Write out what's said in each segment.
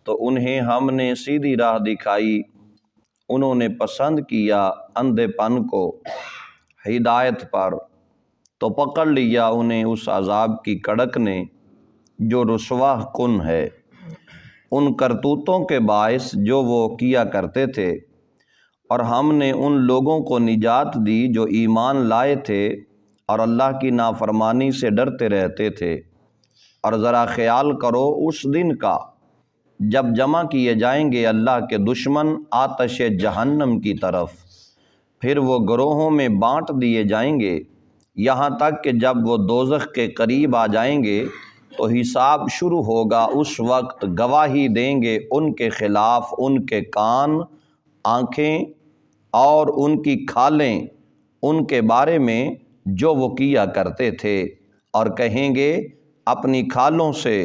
تو انہیں ہم نے سیدھی راہ دکھائی، انہوں نے پسند کیا اندھے پن کو ہدایت پر، تو پکڑ لیا انہیں اس عذاب کی کڑک نے جو رسوا کن ہے، ان کرتوتوں کے باعث جو وہ کیا کرتے تھے۔ اور ہم نے ان لوگوں کو نجات دی جو ایمان لائے تھے اور اللہ کی نافرمانی سے ڈرتے رہتے تھے۔ اور ذرا خیال کرو اس دن کا جب جمع کیے جائیں گے اللہ کے دشمن آتش جہنم کی طرف، پھر وہ گروہوں میں بانٹ دیے جائیں گے، یہاں تک کہ جب وہ دوزخ کے قریب آ جائیں گے تو حساب شروع ہوگا۔ اس وقت گواہی دیں گے ان کے خلاف ان کے کان، آنکھیں اور ان کی کھالیں ان کے بارے میں جو وہ کیا کرتے تھے، اور کہیں گے اپنی کھالوں سے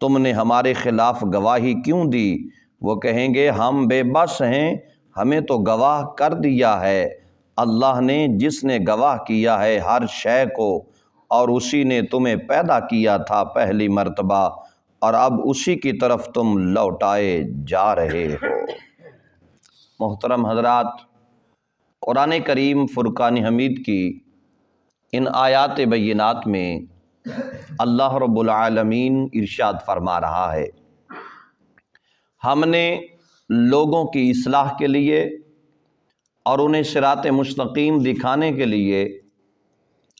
تم نے ہمارے خلاف گواہی کیوں دی؟ وہ کہیں گے ہم بے بس ہیں، ہمیں تو گواہ کر دیا ہے اللہ نے، جس نے گواہ کیا ہے ہر شے کو، اور اسی نے تمہیں پیدا کیا تھا پہلی مرتبہ، اور اب اسی کی طرف تم لوٹائے جا رہے ہو۔ محترم حضرات، قرآن کریم فرقان حمید کی ان آیات بینات میں اللہ رب العالمین ارشاد فرما رہا ہے، ہم نے لوگوں کی اصلاح کے لیے اور انہیں صراط مستقیم دکھانے کے لیے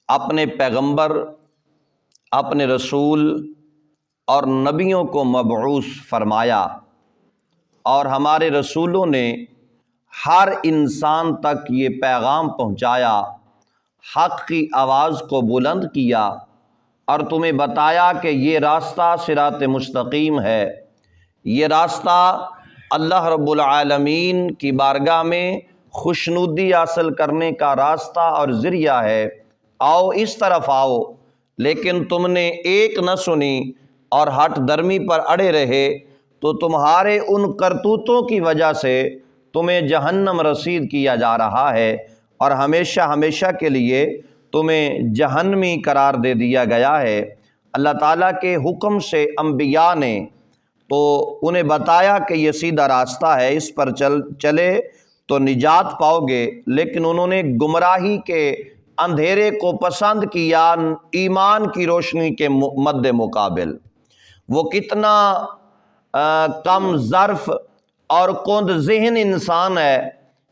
اپنے پیغمبر، اپنے رسول اور نبیوں کو مبعوث فرمایا، اور ہمارے رسولوں نے ہر انسان تک یہ پیغام پہنچایا، حق کی آواز کو بلند کیا، اور تمہیں بتایا کہ یہ راستہ صراط مستقیم ہے، یہ راستہ اللہ رب العالمین کی بارگاہ میں خوشنودی حاصل کرنے کا راستہ اور ذریعہ ہے، آؤ اس طرف آؤ۔ لیکن تم نے ایک نہ سنی اور ہٹ درمی پر اڑے رہے، تو تمہارے ان کرتوتوں کی وجہ سے تمہیں جہنم رسید کیا جا رہا ہے، اور ہمیشہ ہمیشہ کے لیے تمہیں جہنمی قرار دے دیا گیا ہے۔ اللہ تعالیٰ کے حکم سے انبیاء نے تو انہیں بتایا کہ یہ سیدھا راستہ ہے، اس پر چلے تو نجات پاؤ گے، لیکن انہوں نے گمراہی کے اندھیرے کو پسند کیا ایمان کی روشنی کے مد مقابل۔ وہ کتنا کم ظرف اور کند ذہن انسان ہے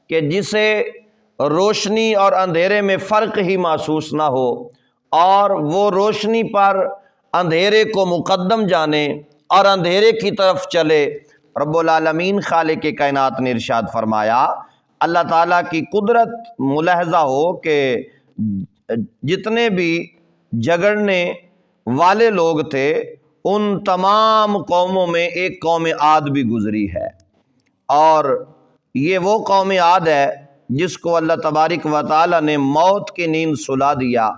کہ جسے روشنی اور اندھیرے میں فرق ہی محسوس نہ ہو، اور وہ روشنی پر اندھیرے کو مقدم جانے اور اندھیرے کی طرف چلے۔ رب العالمین خالق کائنات نے ارشاد فرمایا، اللہ تعالیٰ کی قدرت ملاحظہ ہو کہ جتنے بھی جھگڑنے والے لوگ تھے ان تمام قوموں میں ایک قوم عاد بھی گزری ہے، اور یہ وہ قوم عاد ہے جس کو اللہ تبارک و تعالی نے موت کی نیند سلا دیا،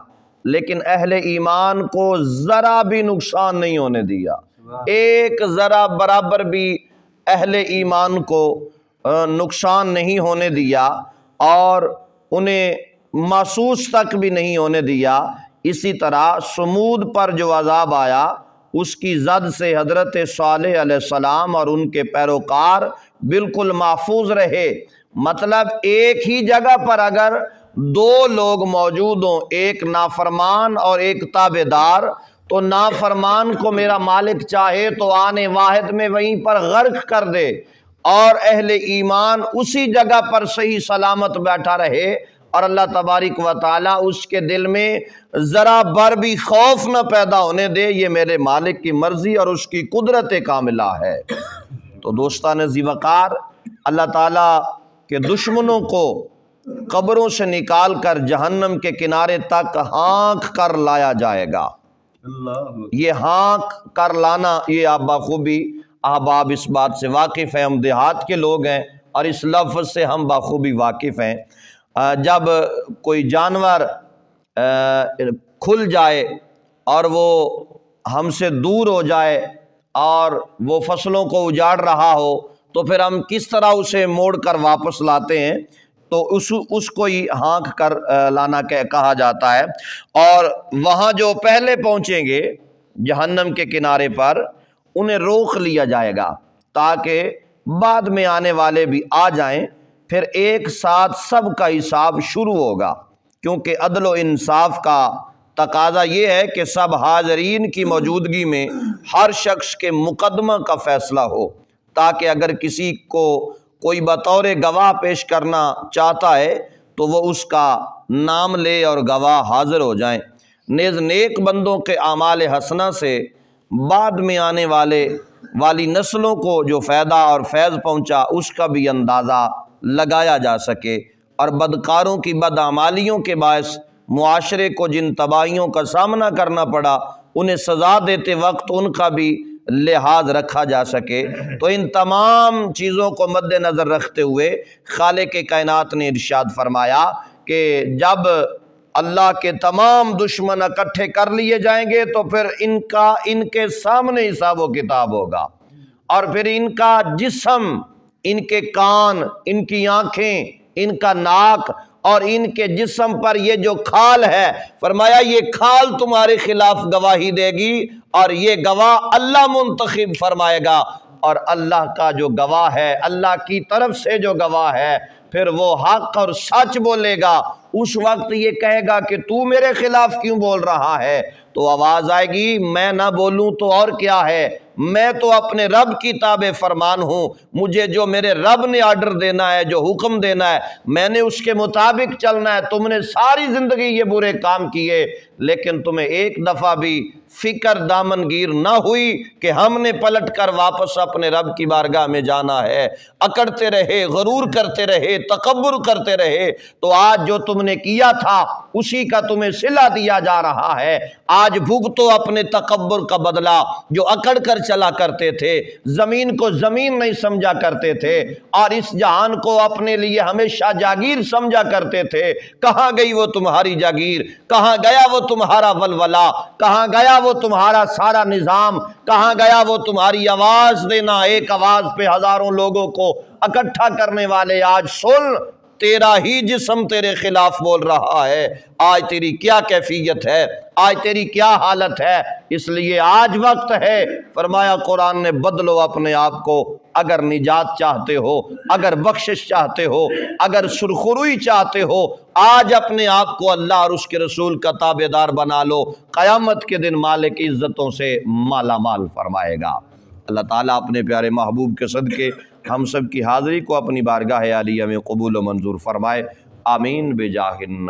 لیکن اہل ایمان کو ذرا بھی نقصان نہیں ہونے دیا، ایک ذرا برابر بھی اہل ایمان کو نقصان نہیں ہونے دیا، اور انہیں محسوس تک بھی نہیں ہونے دیا۔ اسی طرح سمود پر جو عذاب آیا اس کی زد سے حضرت صالح علیہ السلام اور ان کے پیروکار بالکل محفوظ رہے۔ مطلب ایک ہی جگہ پر اگر دو لوگ موجود ہوں، ایک نافرمان اور ایک تابعدار، تو نافرمان کو میرا مالک چاہے تو آنے واحد میں وہیں پر غرق کر دے، اور اہل ایمان اسی جگہ پر صحیح سلامت بیٹھا رہے، اور اللہ تبارک و تعالیٰ اس کے دل میں ذرا بر بھی خوف نہ پیدا ہونے دے۔ یہ میرے مالک کی مرضی اور اس کی قدرت کاملہ ہے۔ تو دوستان ذی وقار، اللہ تعالیٰ کے دشمنوں کو قبروں سے نکال کر جہنم کے کنارے تک ہانک کر لایا جائے گا۔ یہ ہانک کر لانا، یہ آپ بخوبی احباب اس بات سے واقف ہیں، ہم دیہات کے لوگ ہیں اور اس لفظ سے ہم بخوبی واقف ہیں۔ جب کوئی جانور کھل جائے اور وہ ہم سے دور ہو جائے اور وہ فصلوں کو اجاڑ رہا ہو تو پھر ہم کس طرح اسے موڑ کر واپس لاتے ہیں، تو اس کو ہی ہانک کر لانا کہا جاتا ہے۔ اور وہاں جو پہلے پہنچیں گے جہنم کے کنارے پر، انہیں روک لیا جائے گا تاکہ بعد میں آنے والے بھی آ جائیں، پھر ایک ساتھ سب کا حساب شروع ہوگا، کیونکہ عدل و انصاف کا تقاضا یہ ہے کہ سب حاضرین کی موجودگی میں ہر شخص کے مقدمہ کا فیصلہ ہو، تاکہ اگر کسی کو کوئی بطور گواہ پیش کرنا چاہتا ہے تو وہ اس کا نام لے اور گواہ حاضر ہو جائیں۔ نیز نیک بندوں کے اعمال حسنہ سے بعد میں آنے والی نسلوں کو جو فائدہ اور فیض پہنچا اس کا بھی اندازہ لگایا جا سکے، اور بدکاروں کی بدعمالیوں کے باعث معاشرے کو جن تباہیوں کا سامنا کرنا پڑا انہیں سزا دیتے وقت ان کا بھی لحاظ رکھا جا سکے۔ تو ان تمام چیزوں کو مد نظر رکھتے ہوئے خالق کائنات نے ارشاد فرمایا کہ جب اللہ کے تمام دشمن اکٹھے کر لیے جائیں گے تو پھر ان کے سامنے حساب و کتاب ہوگا، اور پھر ان کا جسم، ان کے کان، ان کی آنکھیں، ان کا ناک اور ان کے جسم پر یہ جو کھال ہے، فرمایا یہ کھال تمہارے خلاف گواہی دے گی، اور یہ گواہ اللہ منتخب فرمائے گا، اور اللہ کا جو گواہ ہے، اللہ کی طرف سے جو گواہ ہے، پھر وہ حق اور سچ بولے گا۔ اس وقت یہ کہے گا کہ تو میرے خلاف کیوں بول رہا ہے؟ تو آواز آئے گی میں نہ بولوں تو اور کیا ہے، میں تو اپنے رب کی تابع فرمان ہوں، مجھے جو میرے رب نے آرڈر دینا ہے، جو حکم دینا ہے، میں نے اس کے مطابق چلنا ہے۔ تم نے ساری زندگی یہ برے کام کیے، لیکن تمہیں ایک دفعہ بھی فکر دامن گیر نہ ہوئی کہ ہم نے پلٹ کر واپس اپنے رب کی بارگاہ میں جانا ہے۔ اکڑتے رہے، غرور کرتے رہے، تکبر کرتے رہے، تو آج جو تم نے کیا تھا اسی کا تمہیں صلہ دیا جا رہا ہے۔ آج بھگتو اپنے تکبر کا بدلہ، جو اکڑ کر چلا کرتے تھے، زمین کو زمین نہیں سمجھا کرتے تھے، اور اس جہان کو اپنے لیے ہمیشہ جاگیر سمجھا کرتے تھے۔ کہاں گئی وہ تمہاری جاگیر؟ کہاں گیا وہ تمہارا ولولہ؟ کہاں گیا وہ تمہارا سارا نظام؟ کہاں گیا وہ تمہاری آواز دینا؟ ایک آواز پہ ہزاروں لوگوں کو اکٹھا کرنے والے آج سن، تیرا ہی جسم تیرے خلاف بول رہا ہے۔ آج تیری کیا کیفیت ہے، آج تیری کیا حالت ہے؟ اس لیے آج وقت ہے، فرمایا قرآن نے، بدلو اپنے آپ کو۔ اگر نجات چاہتے ہو، اگر بخشش چاہتے ہو، اگر سرخروئی چاہتے ہو، آج اپنے آپ کو اللہ اور اس کے رسول کا تابع دار بنا لو، قیامت کے دن مالک عزتوں سے مالا مال فرمائے گا۔ اللہ تعالیٰ اپنے پیارے محبوب کے صدقے ہم سب کی حاضری کو اپنی بارگاہ عالیہ میں قبول و منظور فرمائے، آمین بجاہ النبی۔